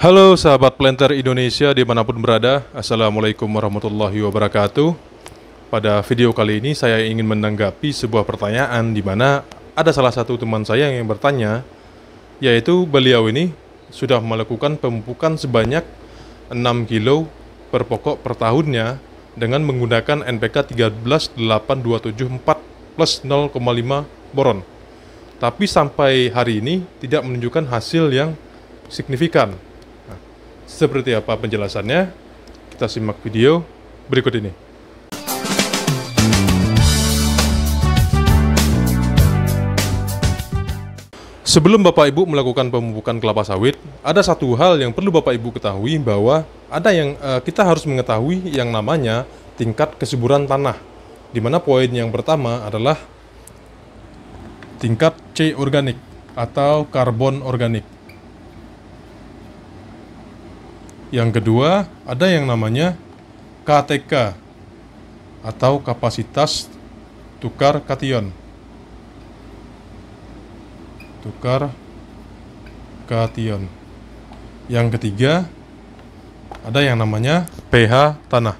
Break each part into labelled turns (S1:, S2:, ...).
S1: Halo sahabat planter Indonesia dimanapun berada, Assalamualaikum warahmatullahi wabarakatuh. Pada video kali ini saya ingin menanggapi sebuah pertanyaan di mana ada salah satu teman saya yang bertanya, yaitu beliau ini sudah melakukan pemupukan sebanyak 6 kilo per pokok per tahunnya dengan menggunakan NPK 138274 plus 0,5 boron. Tapi sampai hari ini tidak menunjukkan hasil yang signifikan. Seperti apa penjelasannya? Kita simak video berikut ini. Sebelum Bapak Ibu melakukan pemupukan kelapa sawit, ada satu hal yang perlu Bapak Ibu ketahui, bahwa ada yang kita harus mengetahui yang namanya tingkat kesuburan tanah. Di mana poin yang pertama adalah tingkat C organik atau karbon organik. Yang kedua, ada yang namanya KTK atau kapasitas tukar kation. Tukar kation. Yang ketiga, ada yang namanya pH tanah.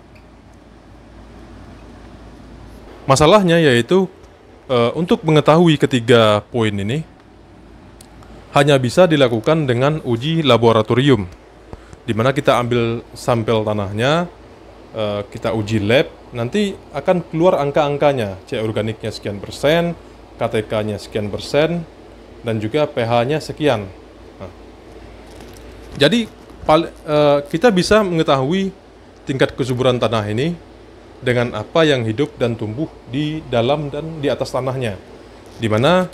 S1: Masalahnya yaitu untuk mengetahui ketiga poin ini hanya bisa dilakukan dengan uji laboratorium, di mana kita ambil sampel tanahnya, kita uji lab, nanti akan keluar angka-angkanya, C organiknya sekian persen, KTK-nya sekian persen, dan juga pH-nya sekian. Jadi kita bisa mengetahui tingkat kesuburan tanah ini dengan apa yang hidup dan tumbuh di dalam dan di atas tanahnya. Di mana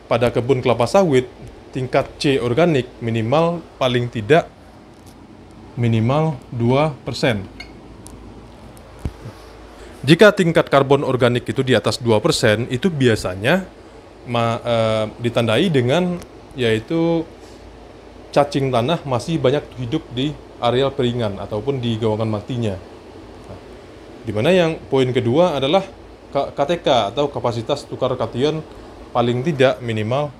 S1: pada kebun kelapa sawit, tingkat C organik minimal paling tidak minimal 2%. Jika tingkat karbon organik itu di atas 2%, itu biasanya ditandai dengan yaitu cacing tanah masih banyak hidup di areal peringan ataupun di gawangan matinya. Di mana yang poin kedua adalah KTK atau kapasitas tukar kation paling tidak minimal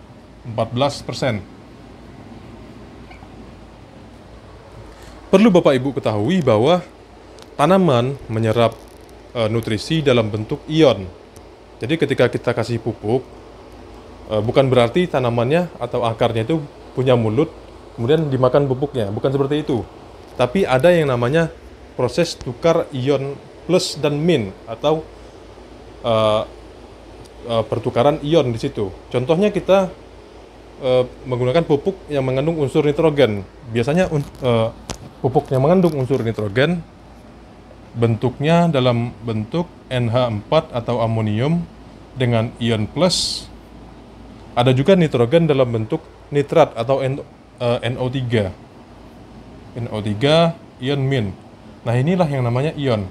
S1: 14%. Perlu Bapak Ibu ketahui bahwa tanaman menyerap nutrisi dalam bentuk ion. Jadi ketika kita kasih pupuk, bukan berarti tanamannya atau akarnya itu punya mulut kemudian dimakan pupuknya, bukan seperti itu. Tapi ada yang namanya proses tukar ion plus dan min atau pertukaran ion di situ. Contohnya kita menggunakan pupuk yang mengandung unsur nitrogen. Biasanya pupuk yang mengandung unsur nitrogen bentuknya dalam bentuk NH4 atau amonium dengan ion plus. Ada juga nitrogen dalam bentuk nitrat atau NO3. NO3 ion min. Nah, inilah yang namanya ion.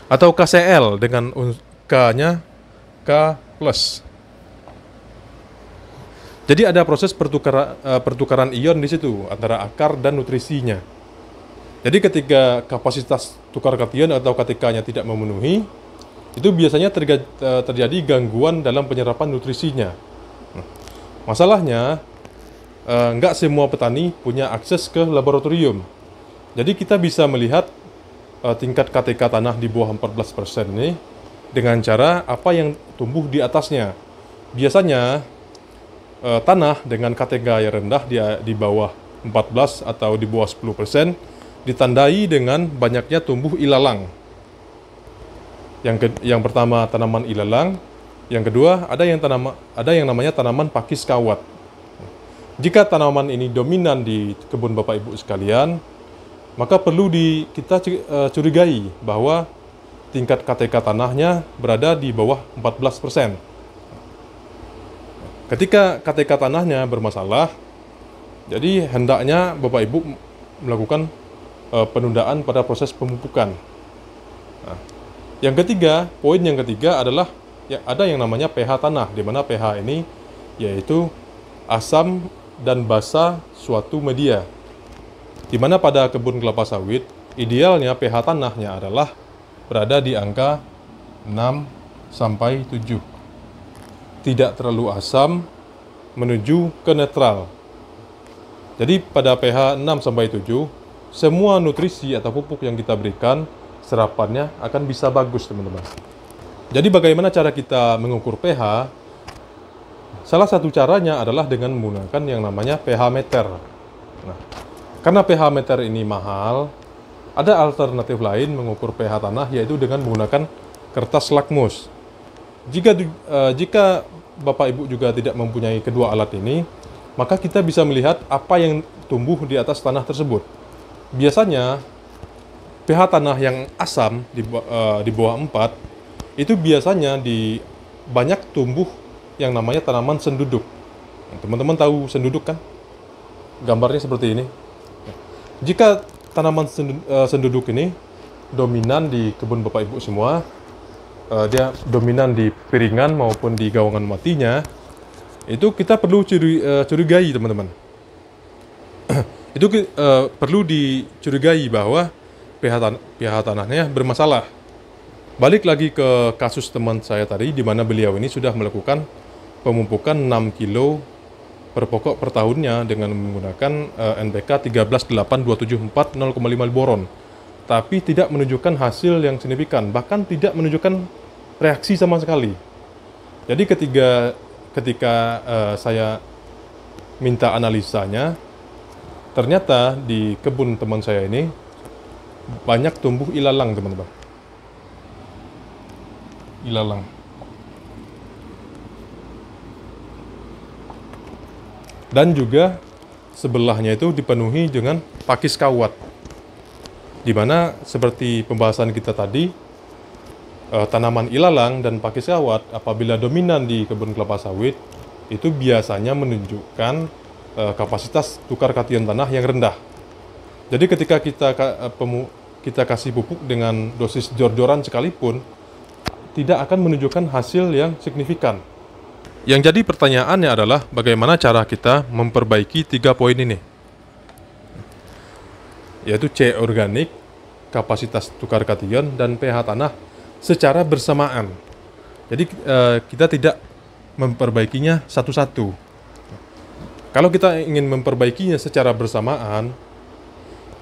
S1: Atau KCl dengan K-nya K+. Jadi ada proses pertukaran ion di situ antara akar dan nutrisinya. Jadi ketika kapasitas tukar kation atau KTK-nya tidak memenuhi, itu biasanya terjadi gangguan dalam penyerapan nutrisinya. Masalahnya, nggak semua petani punya akses ke laboratorium. Jadi kita bisa melihat tingkat KTK tanah di bawah 14% ini dengan cara apa yang tumbuh di atasnya. Biasanya tanah dengan KTK yang rendah di bawah 14 atau di bawah 10% ditandai dengan banyaknya tumbuh ilalang. Yang pertama tanaman ilalang, yang kedua ada yang namanya tanaman pakis kawat. Jika tanaman ini dominan di kebun Bapak Ibu sekalian, maka perlu kita curigai bahwa tingkat KTK tanahnya berada di bawah 14%. Ketika KTK tanahnya bermasalah, jadi hendaknya Bapak Ibu melakukan penundaan pada proses pemupukan. Nah, poin yang ketiga adalah ada yang namanya pH tanah, di mana pH ini yaitu asam dan basa suatu media. Di mana pada kebun kelapa sawit, idealnya pH tanahnya adalah berada di angka 6 sampai 7. Tidak terlalu asam menuju ke netral. Jadi pada pH 6 sampai 7, semua nutrisi atau pupuk yang kita berikan, serapannya akan bisa bagus, teman-teman. Jadi bagaimana cara kita mengukur pH? Salah satu caranya adalah dengan menggunakan yang namanya pH meter. Nah, karena pH meter ini mahal, ada alternatif lain mengukur pH tanah, yaitu dengan menggunakan kertas lakmus. Jika Bapak Ibu juga tidak mempunyai kedua alat ini, maka kita bisa melihat apa yang tumbuh di atas tanah tersebut. Biasanya pH tanah yang asam di bawah 4 itu biasanya banyak tumbuh yang namanya tanaman senduduk. Teman-teman tahu senduduk kan? Gambarnya seperti ini. Jika tanaman senduduk ini dominan di kebun Bapak Ibu semua, dia dominan di piringan maupun di gawangan matinya, itu kita perlu curigai, teman-teman. Itu perlu dicurigai bahwa pH tanahnya bermasalah. Balik lagi ke kasus teman saya tadi, di mana beliau ini sudah melakukan pemupukan 6 kilo per pokok per tahunnya dengan menggunakan NPK 138274 0,5 boron, tapi tidak menunjukkan hasil yang signifikan, bahkan tidak menunjukkan reaksi sama sekali. Jadi ketika saya minta analisanya, ternyata di kebun teman saya ini banyak tumbuh ilalang, teman-teman. Ilalang. Dan juga sebelahnya itu dipenuhi dengan pakis kawat. Di mana seperti pembahasan kita tadi, tanaman ilalang dan pakis kawat apabila dominan di kebun kelapa sawit itu biasanya menunjukkan kapasitas tukar kation tanah yang rendah. Jadi ketika kita kasih pupuk dengan dosis jor-joran sekalipun, tidak akan menunjukkan hasil yang signifikan. Yang jadi pertanyaannya adalah bagaimana cara kita memperbaiki 3 poin ini, yaitu C organik, kapasitas tukar kation, dan pH tanah secara bersamaan. Jadi kita tidak memperbaikinya satu-satu. Kalau kita ingin memperbaikinya secara bersamaan,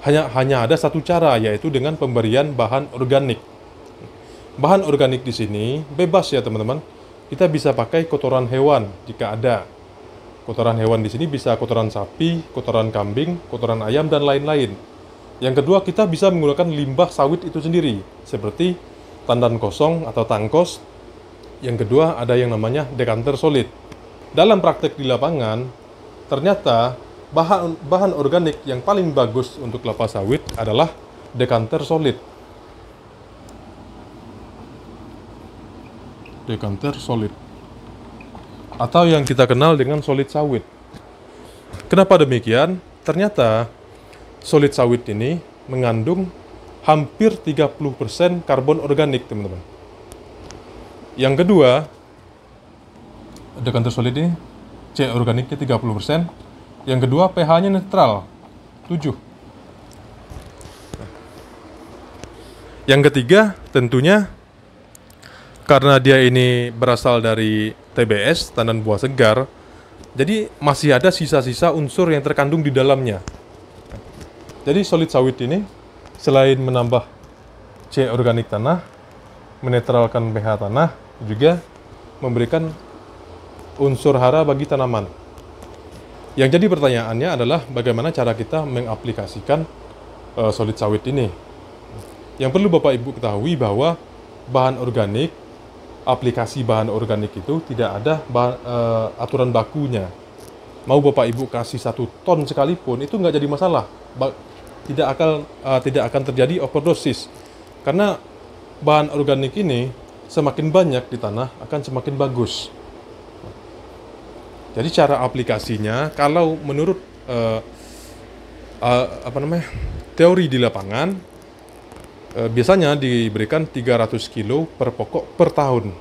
S1: hanya ada satu cara, yaitu dengan pemberian bahan organik. Bahan organik di sini bebas ya, teman-teman. Kita bisa pakai kotoran hewan jika ada. Kotoran hewan di sini bisa kotoran sapi, kotoran kambing, kotoran ayam, dan lain-lain. Yang kedua, kita bisa menggunakan limbah sawit itu sendiri, seperti tandan kosong atau tangkos. Yang kedua, ada yang namanya dekanter solid. Dalam praktek di lapangan, ternyata bahan organik yang paling bagus untuk kelapa sawit adalah dekanter solid. Dekanter solid, atau yang kita kenal dengan solid sawit. Kenapa demikian? Ternyata solid sawit ini mengandung hampir 30% karbon organik, teman-teman. Yang kedua, dekanter solid ini C organiknya 30%. Yang kedua, pH-nya netral 7. Yang ketiga, tentunya karena dia ini berasal dari TBS, tandan buah segar, jadi masih ada sisa-sisa unsur yang terkandung di dalamnya. Jadi solid sawit ini selain menambah C organik tanah, menetralkan pH tanah, juga memberikan unsur hara bagi tanaman. Yang jadi pertanyaannya adalah bagaimana cara kita mengaplikasikan solid sawit ini. Yang perlu Bapak Ibu ketahui bahwa aplikasi bahan organik itu tidak ada aturan bakunya. Mau Bapak Ibu kasih 1 ton sekalipun itu nggak jadi masalah. Tidak akan terjadi overdosis, karena bahan organik ini semakin banyak di tanah akan semakin bagus. Jadi cara aplikasinya, kalau menurut teori di lapangan, biasanya diberikan 300 kilo per pokok per tahun.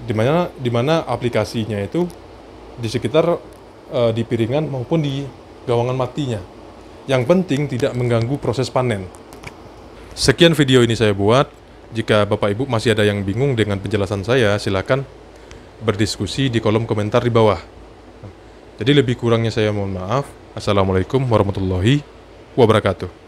S1: Di mana aplikasinya itu di sekitar di piringan maupun di gawangan matinya. Yang penting tidak mengganggu proses panen. Sekian video ini saya buat. Jika Bapak Ibu masih ada yang bingung dengan penjelasan saya, silakan berdiskusi di kolom komentar di bawah. Jadi lebih kurangnya saya mohon maaf. Assalamualaikum warahmatullahi wabarakatuh.